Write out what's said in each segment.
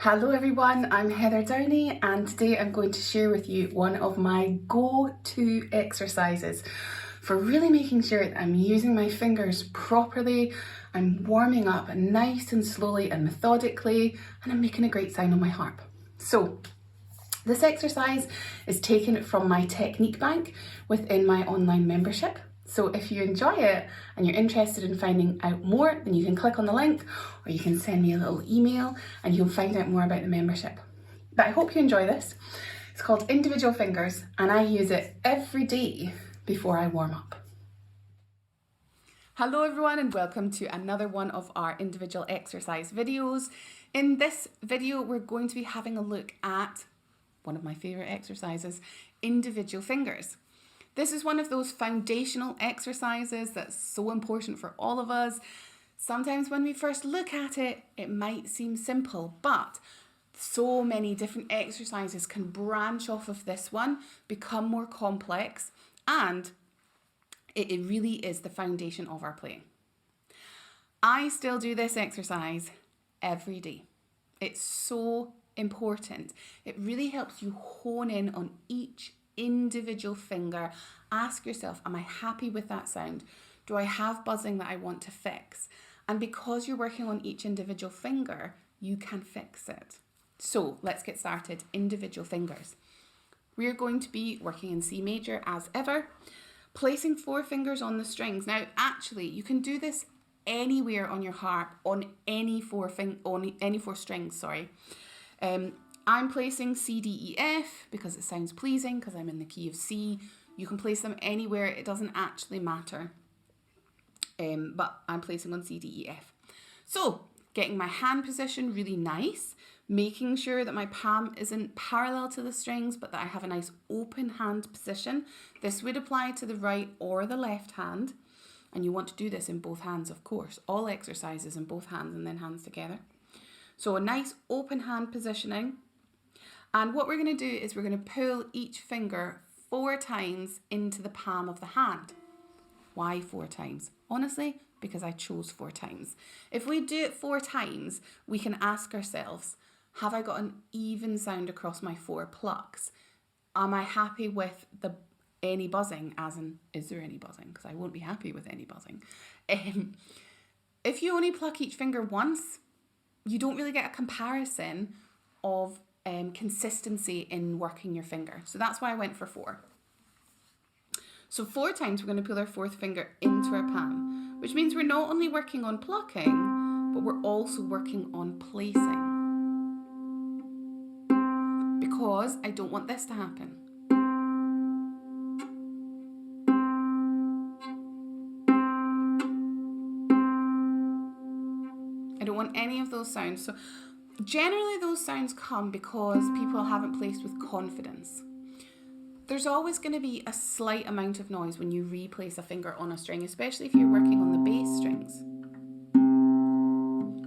Hello everyone, I'm Heather Downey and today I'm going to share with you one of my go-to exercises for really making sure that I'm using my fingers properly, I'm warming up nice and slowly and methodically, and I'm making a great sound on my harp. So this exercise is taken from my technique bank within my online membership. So if you enjoy it and you're interested in finding out more, then you can click on the link or you can send me a little email and you'll find out more about the membership. But I hope you enjoy this. It's called Individual Fingers and I use it every day before I warm up. Hello everyone and welcome to another one of our individual exercise videos. In this video, we're going to be having a look at one of my favourite exercises, individual fingers. This is one of those foundational exercises that's so important for all of us. Sometimes when we first look at it, it might seem simple, but so many different exercises can branch off of this one, become more complex, and it really is the foundation of our playing. I still do this exercise every day. It's so important. It really helps you hone in on each individual finger. Ask yourself, am I happy with that sound? Do I have buzzing that I want to fix? And because you're working on each individual finger, you can fix it. So let's get started. Individual fingers. We're going to be working in C major as ever, placing 4 fingers on the strings. Now, actually, you can do this anywhere on your harp, on any four strings, I'm placing C, D, E, F because it sounds pleasing because I'm in the key of C. You can place them anywhere, it doesn't actually matter. But I'm placing on C, D, E, F. So, getting my hand position really nice, making sure that my palm isn't parallel to the strings, but that I have a nice open hand position. This would apply to the right or the left hand. And you want to do this in both hands, of course. All exercises in both hands and then hands together. So a nice open hand positioning. And what we're going to do is we're going to pull each finger 4 times into the palm of the hand. Why 4 times? Honestly, because I chose 4 times. If we do it 4 times, we can ask ourselves, have I got an even sound across my 4 plucks? Am I happy with any buzzing, as in, is there any buzzing? Because I won't be happy with any buzzing. If you only pluck each finger once, you don't really get a comparison of consistency in working your finger. So that's why I went for 4. So 4 times we're going to pull our 4th finger into our palm, which means we're not only working on plucking, but we're also working on placing. Because I don't want this to happen. I don't want any of those sounds. So generally those sounds come because people haven't placed with confidence. There's always going to be a slight amount of noise when you replace a finger on a string, especially if you're working on the bass strings.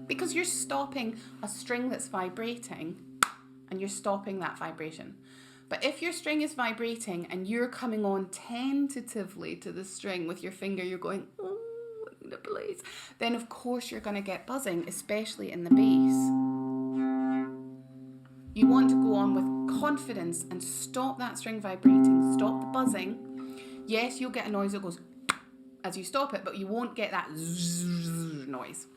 Because you're stopping a string that's vibrating and you're stopping that vibration. But if your string is vibrating and you're coming on tentatively to the string with your finger, you're going, oh, I need a place, then of course you're going to get buzzing, especially in the bass. You want to go on with confidence and stop that string vibrating, stop the buzzing. Yes, you'll get a noise that goes as you stop it, but you won't get that noise.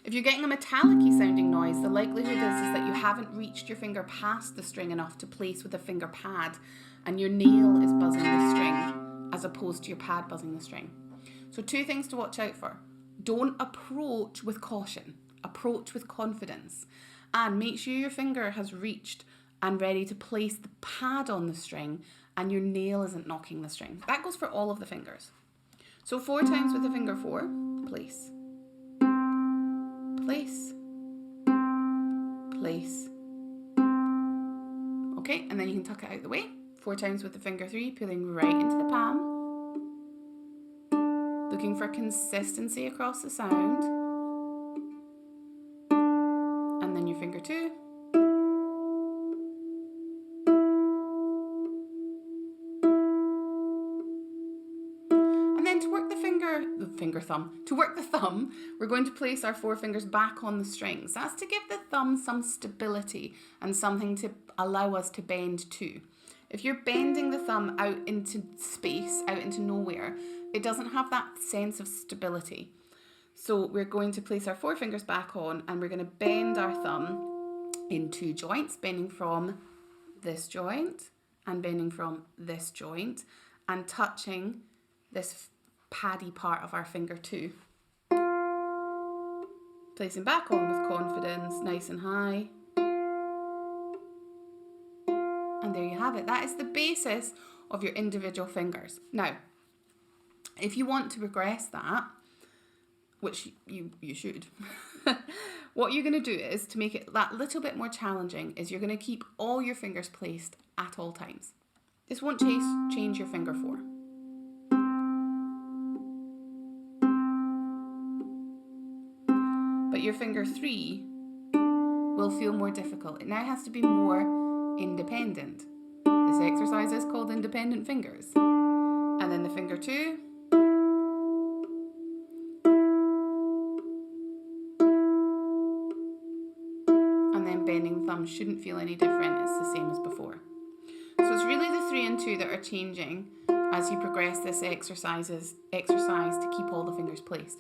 If you're getting a metallic-y sounding noise, the likelihood is that you haven't reached your finger past the string enough to place with a finger pad and your nail is buzzing the string as opposed to your pad buzzing the string. So 2 things to watch out for. Don't approach with caution, approach with confidence. And make sure your finger has reached and ready to place the pad on the string and your nail isn't knocking the string. That goes for all of the fingers. So 4 times with the finger 4, place, place, place. Okay, and then you can tuck it out the way. 4 times with the finger 3, pulling right into the palm. Looking for consistency across the sound. And then your finger 2. And then to work the finger the finger thumb. To work the thumb, we're going to place our four fingers back on the strings. That's to give the thumb some stability and something to allow us to bend to. If you're bending the thumb out into space, out into nowhere, it doesn't have that sense of stability. So we're going to place our four fingers back on and we're going to bend our thumb in two joints, bending from this joint and bending from this joint and touching this paddy part of our finger too. Placing back on with confidence, nice and high. And there you have it. That is the basis of your individual fingers. Now, if you want to progress that, which you should, what you're going to do is, to make it that little bit more challenging, is you're going to keep all your fingers placed at all times. This won't change your finger four. But your finger three will feel more difficult. It now has to be more independent. This exercise is called independent fingers. And then the finger two. And then bending the thumb shouldn't feel any different. It's the same as before. So it's really the 3 and 2 that are changing as you progress this exercise to keep all the fingers placed.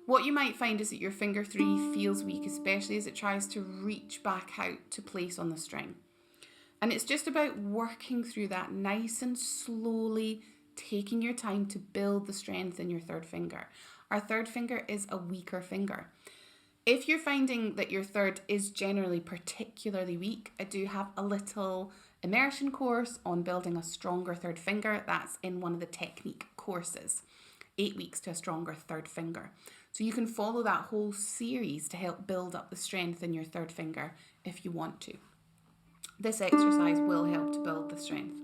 What you might find is that your finger 3 feels weak, especially as it tries to reach back out to place on the string. And it's just about working through that nice and slowly, taking your time to build the strength in your third finger. Our third finger is a weaker finger. If you're finding that your third is generally particularly weak, I do have a little immersion course on building a stronger third finger. That's in one of the technique courses, 8 weeks to a stronger third finger. So you can follow that whole series to help build up the strength in your third finger if you want to. This exercise will help to build the strength.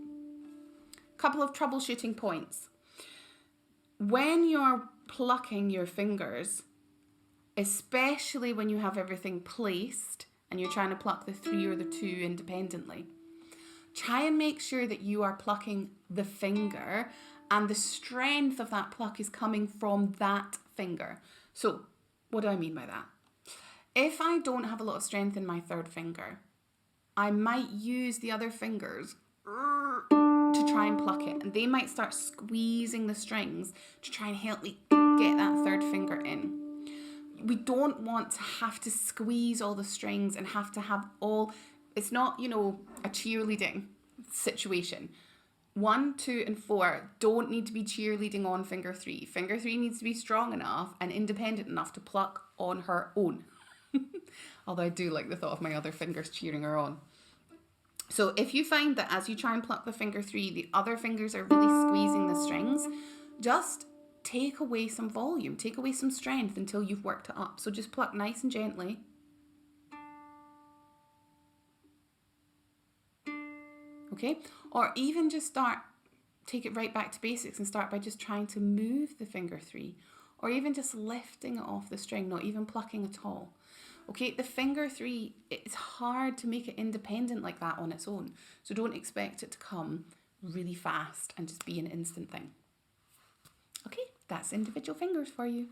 Couple of troubleshooting points. When you're plucking your fingers, especially when you have everything placed and you're trying to pluck the 3 or the 2 independently, try and make sure that you are plucking the finger and the strength of that pluck is coming from that finger. So, what do I mean by that? If I don't have a lot of strength in my third finger, I might use the other fingers to try and pluck it, and they might start squeezing the strings to try and help me get that third finger in. We don't want to have to squeeze all the strings and have to have all, it's not, a cheerleading situation. 1, 2, and 4 don't need to be cheerleading on finger 3. Finger 3 needs to be strong enough and independent enough to pluck on her own. Although I do like the thought of my other fingers cheering her on. So if you find that as you try and pluck the finger 3, the other fingers are really squeezing the strings, just take away some volume, take away some strength until you've worked it up. So just pluck nice and gently. Okay? Or even just take it right back to basics and start by just trying to move the finger 3. Or even just lifting it off the string, not even plucking at all. Okay, the finger 3, it's hard to make it independent like that on its own. So don't expect it to come really fast and just be an instant thing. Okay, that's individual fingers for you.